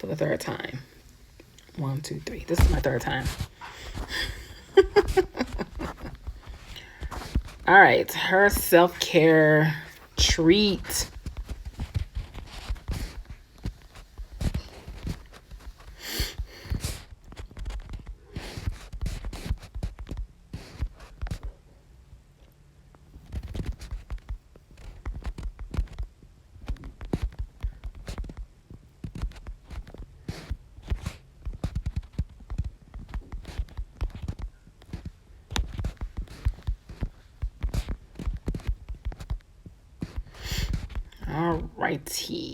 for the third time. 1, 2, 3. This is my third time. All right, her self-care treat. All righty.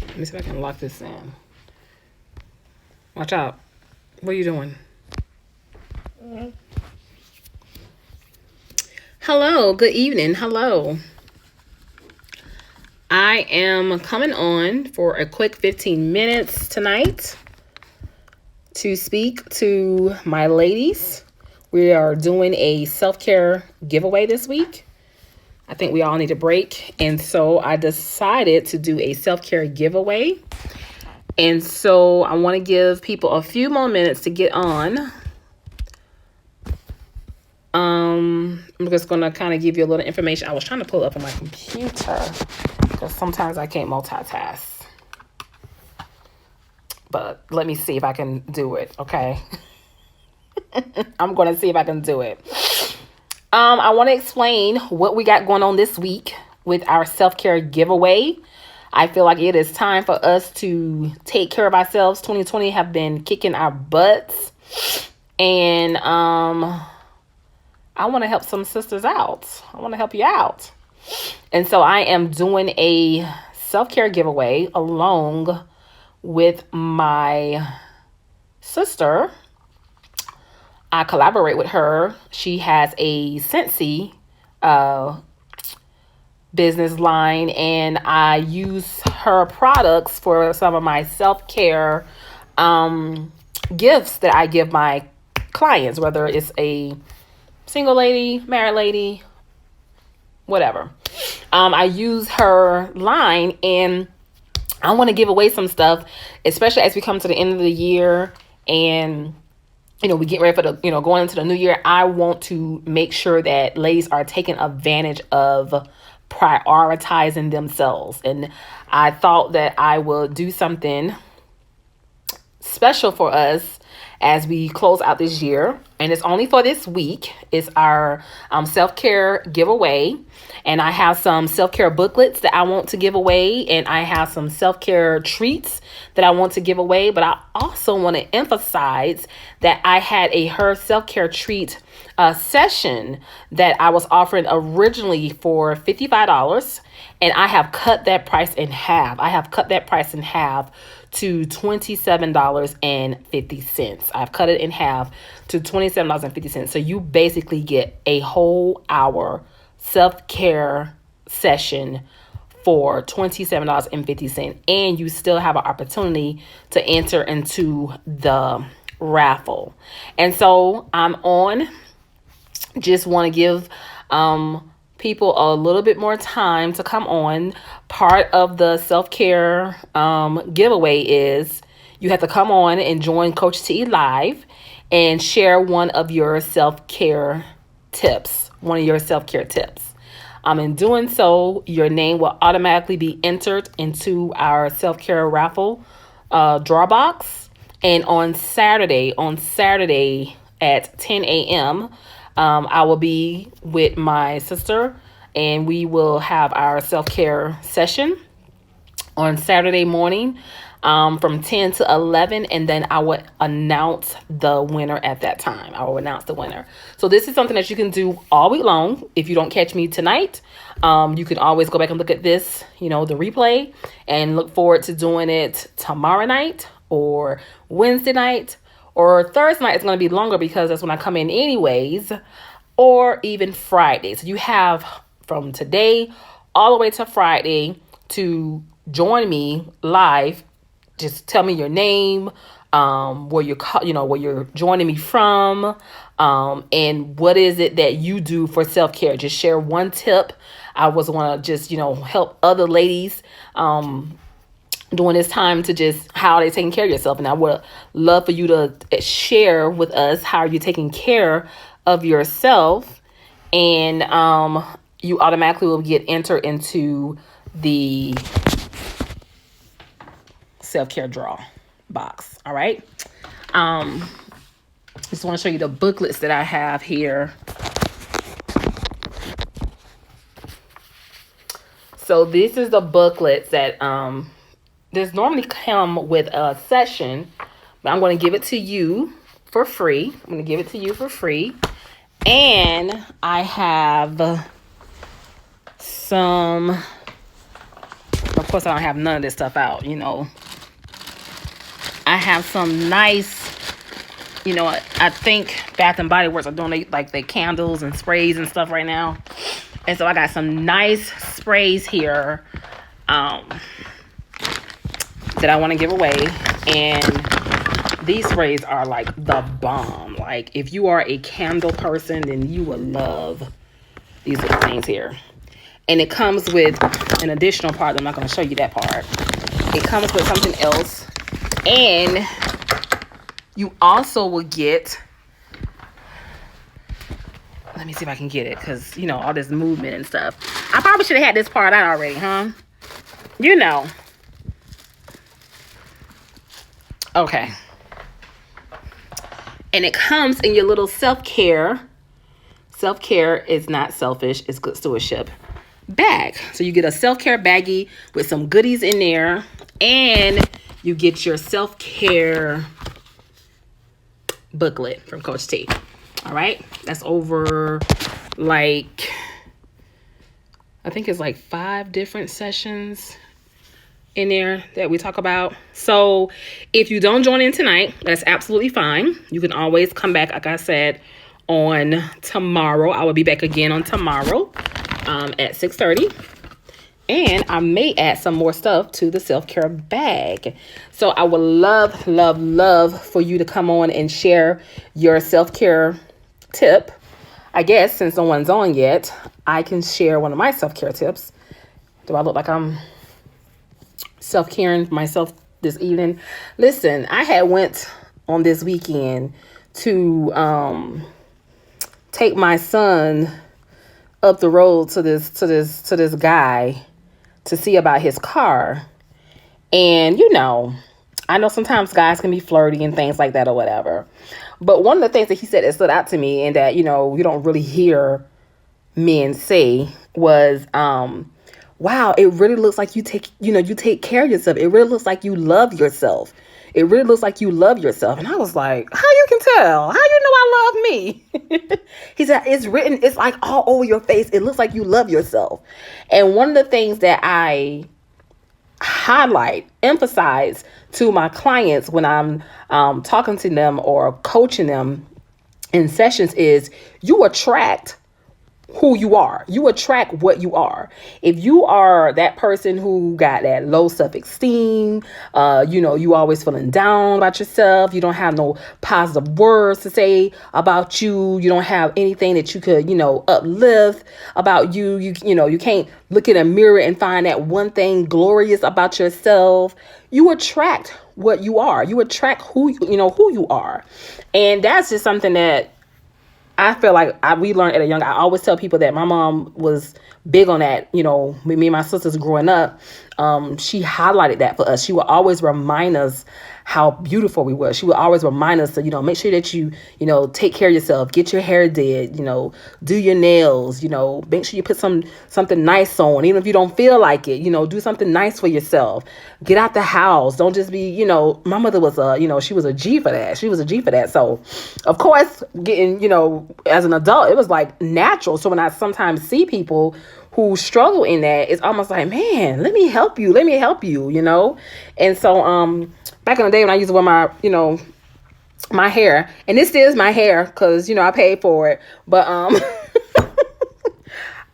Let me see if I can lock this in. Watch out. What are you doing? Hello. Good evening. Hello. I am coming on for a quick 15 minutes tonight to speak to my ladies. We are doing a self-care giveaway this week. I think we all need a break. And so I decided to do a self-care giveaway. And so I want to give people a few more minutes to get on. I'm just going to kind of give you a little information. I was trying to pull it up on my computer because sometimes I can't multitask. But let me see if I can do it, okay? I'm going to see if I can do it. I want to explain what we got going on this week with our self-care giveaway. I feel like it is time for us to take care of ourselves. 2020 have been kicking our butts. And I want to help some sisters out. I want to help you out. And so I am doing a self-care giveaway along with my sister. I collaborate with her. She has a Scentsy business line, and I use her products for some of my self-care gifts that I give my clients, whether it's a single lady, married lady, whatever. I use her line, and I want to give away some stuff, especially as we come to the end of the year and we get ready for the, going into the new year. I want to make sure that ladies are taking advantage of prioritizing themselves. And I thought that I will do something special for us as we close out this year. And it's only for this week. It's our self-care giveaway. And I have some self-care booklets that I want to give away. And I have some self-care treats that I want to give away. But I also want to emphasize that I had her self-care treat session that I was offering originally for $55. And I have cut that price in half. I have cut that price in half to $27.50. I've cut it in half to $27.50. So you basically get a whole hour self-care session for $27.50. And you still have an opportunity to enter into the raffle. And so I'm on. Just want to give people a little bit more time to come on. Part of the self-care giveaway is you have to come on and join Coach T live and share one of your self-care tips. In doing so, your name will automatically be entered into our self-care raffle draw box. And on Saturday at 10 a.m., I will be with my sister, and we will have our self-care session on Saturday morning from 10 to 11, and then I will announce the winner at that time. I will announce the winner. So this is something that you can do all week long. If you don't catch me tonight, you can always go back and look at this, the replay, and look forward to doing it tomorrow night or Wednesday night. Or Thursday night is going to be longer because that's when I come in anyways, or even Friday. So you have from today all the way to Friday to join me live. Just tell me your name, where you're joining me from, and what is it that you do for self-care. Just share one tip I was want to just, help other ladies during this time to just how they taking care of yourself. And I would love for you to share with us how you're taking care of yourself. And you automatically will get entered into the self-care draw box. All right. Just want to show you the booklets that I have here. So this is the booklets that this normally come with a session, but I'm going to give it to you for free. I'm going to give it to you for free. And I have some, of course I don't have none of this stuff out, I have some nice, I think Bath and Body Works are doing like the candles and sprays and stuff right now. And so I got some nice sprays here that I want to give away. And these sprays are like the bomb. Like if you are a candle person, then you will love these little things here. And it comes with an additional part. I'm not going to show you that part. It comes with something else. And you also will get, let me see if I can get it, because, all this movement and stuff. I probably should have had this part out already, huh? Okay. And it comes in your little self-care. Self-care is not selfish. It's good stewardship bag. So you get a self-care baggie with some goodies in there. And you get your self-care booklet from Coach T. All right. That's over I think it's like 5 different sessions in there that we talk about. So if you don't join in tonight, that's absolutely fine. You can always come back, like I said, on tomorrow. I will be back again on tomorrow at 6:30. And I may add some more stuff to the self-care bag. So I would love, love, love for you to come on and share your self-care tip. I guess since no one's on yet, I can share one of my self-care tips. Do I look like I'm self-caring myself this evening? Listen, I had went on this weekend to take my son up the road to this guy to see about his car. And I know sometimes guys can be flirty and things like that or whatever. But one of the things that he said that stood out to me and that, you don't really hear men say was, wow, it really looks like you take care of yourself. It really looks like you love yourself. It really looks like you love yourself. And I was like, how you can tell? How you know I love me? He said, it's like all over your face. It looks like you love yourself. And one of the things that I emphasize to my clients when I'm talking to them or coaching them in sessions is you attract who you are. You attract what you are. If you are that person who got that low self-esteem, you always feeling down about yourself. You don't have no positive words to say about you. You don't have anything that you could, uplift about you. You can't look in a mirror and find that one thing glorious about yourself. You attract what you are. You attract who you are. And that's just something that I feel like we learned at a young. I always tell people that my mom was big on that. Me and my sisters growing up, she highlighted that for us. She would always remind us how beautiful we were. She would always remind us to, make sure that you take care of yourself, get your hair did, do your nails, make sure you put something nice on, even if you don't feel like it, do something nice for yourself. Get out the house. Don't just be, my mother was she was a G for that. She was a G for that. So, of course, getting, as an adult, it was like natural. So when I sometimes see people who struggle in that, it's almost like, man, let me help you. And so, back in the day when I used to wear my, my hair, and this is my hair because, I paid for it. But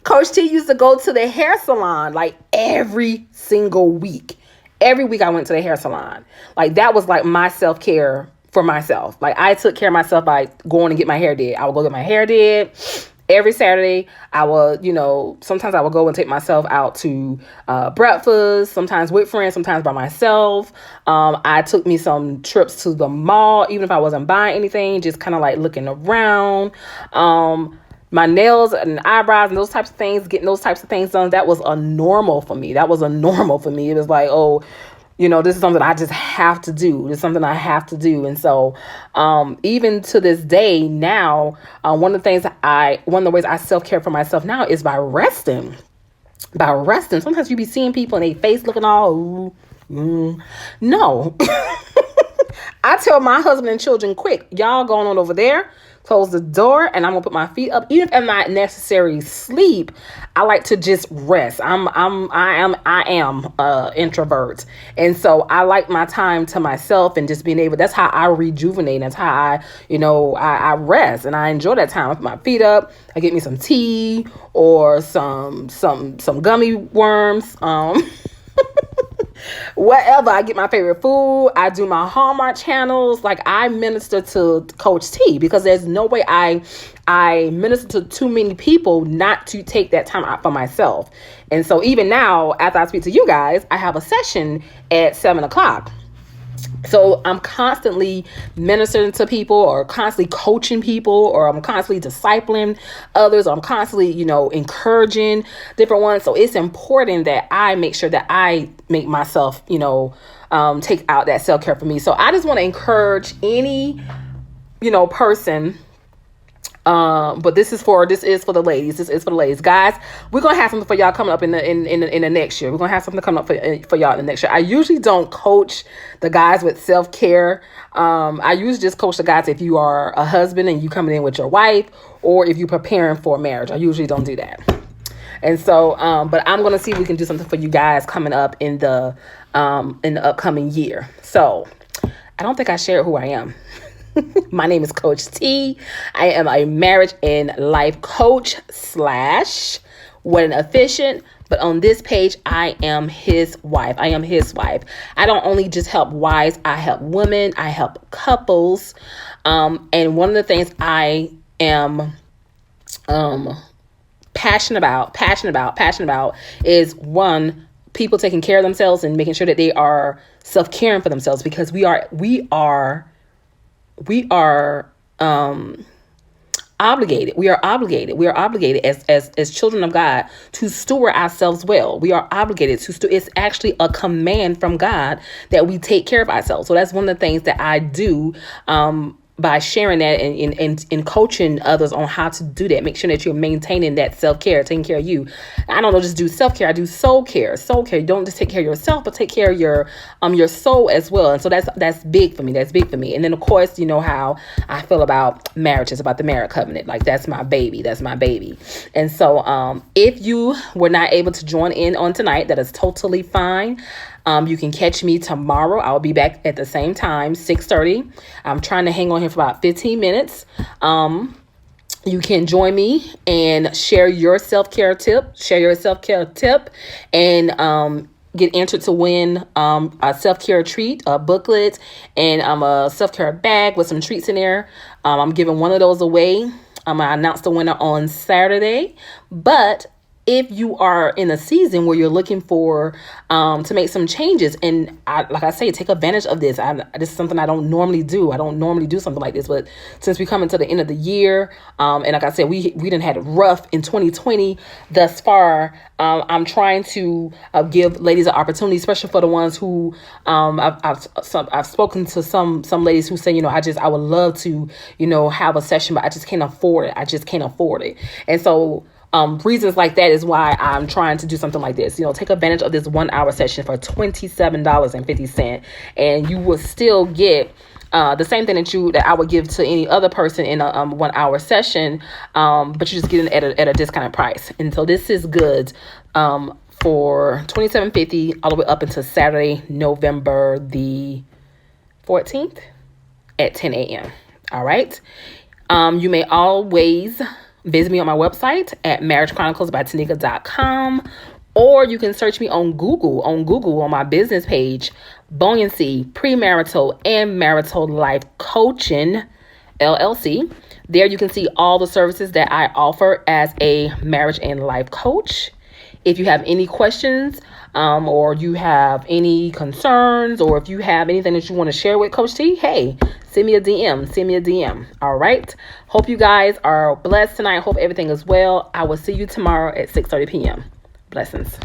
Coach T used to go to the hair salon like every single week. Every week I went to the hair salon. Like that was like my self-care for myself. Like I took care of myself by going to get my hair did. I would go get my hair did. every Saturday, I will, sometimes I will go and take myself out to breakfast, sometimes with friends, sometimes by myself. I took me some trips to the mall, even if I wasn't buying anything, just kind of like looking around. My nails and eyebrows and those types of things, getting those types of things done, that was a normal for me. It was like, oh, this is something I just have to do. This is something I have to do. And so, even to this day now, one of the ways I self-care for myself now is by resting. Sometimes you be seeing people and they face looking all, no. I tell my husband and children, quick, y'all going on over there, close the door, and I'm gonna put my feet up. Even if I'm not necessarily sleep, I like to just rest. I am introvert, and so I like my time to myself and just being able. That's how I rejuvenate. That's how I rest, and I enjoy that time. I put my feet up. I get me some tea or some gummy worms. Whatever. I get my favorite food. I do my Hallmark channels. Like, I minister to Coach T, because there's no way I minister to too many people not to take that time out for myself. And so even now, after I speak to you guys, I have a session at 7:00. So I'm constantly ministering to people, or constantly coaching people, or I'm constantly discipling others, or I'm constantly, encouraging different ones. So it's important that I make sure that I make myself, take out that self-care for me. So I just want to encourage any, person. But this is for the ladies. This is for the ladies, guys. We're gonna have something for y'all coming up in the next year. We're gonna have something coming up for y'all in the next year. I usually don't coach the guys with self-care. I usually just coach the guys if you are a husband and you coming in with your wife, or if you're preparing for marriage. I usually don't do that. And so, but I'm gonna see if we can do something for you guys coming up in the upcoming year. So, I don't think I shared who I am. My name is Coach T. I am a marriage and life coach / wedding efficient. But on this page, I am his wife. I don't only just help wives. I help women. I help couples. And one of the things I am passionate about is, one, people taking care of themselves and making sure that they are self-caring for themselves, because we are obligated. We are obligated as children of God to steward ourselves well. We are obligated to it's actually a command from God that we take care of ourselves. So that's one of the things that I do, by sharing that and coaching others on how to do that. Make sure that you're maintaining that self-care, taking care of you. I don't just do self-care. I do soul care. You don't just take care of yourself, but take care of your soul as well. And so that's big for me. And then, of course, you know how I feel about marriage. It's about the marriage covenant. Like, that's my baby. And so, if you were not able to join in on tonight, that is totally fine. You can catch me tomorrow. I'll be back at the same time, 6:30. I'm trying to hang on here for about 15 minutes. You can join me and share your self-care tip. And get entered to win a self-care treat, a booklet, and a self-care bag with some treats in there. I'm giving one of those away. I announced the winner on Saturday. But if you are in a season where you're looking for to make some changes, and like I say, take advantage of this. This is something I don't normally do. I don't normally do something like this, but since we come into the end of the year, and like I said, we didn't had it rough in 2020 thus far. I'm trying to give ladies an opportunity, especially for the ones who I've spoken to some ladies who say, I would love to have a session, but I just can't afford it. And so, reasons like that is why I'm trying to do something like this. Take advantage of this 1 hour session for $27.50, and you will still get the same thing that I would give to any other person in a 1 hour session, but you just get it at a discounted price. And so this is good for $27.50 all the way up until Saturday, November the 14th at 10 a.m. All right. You may always visit me on my website at marriagechroniclesbytanika.com, or you can search me on Google on my business page, Buoyancy, Premarital and Marital Life Coaching, LLC. There you can see all the services that I offer as a marriage and life coach. If you have any questions, or you have any concerns, or if you have anything that you want to share with Coach T, hey, send me a DM. All right. Hope you guys are blessed tonight. Hope everything is well. I will see you tomorrow at 6:30 p.m. Blessings.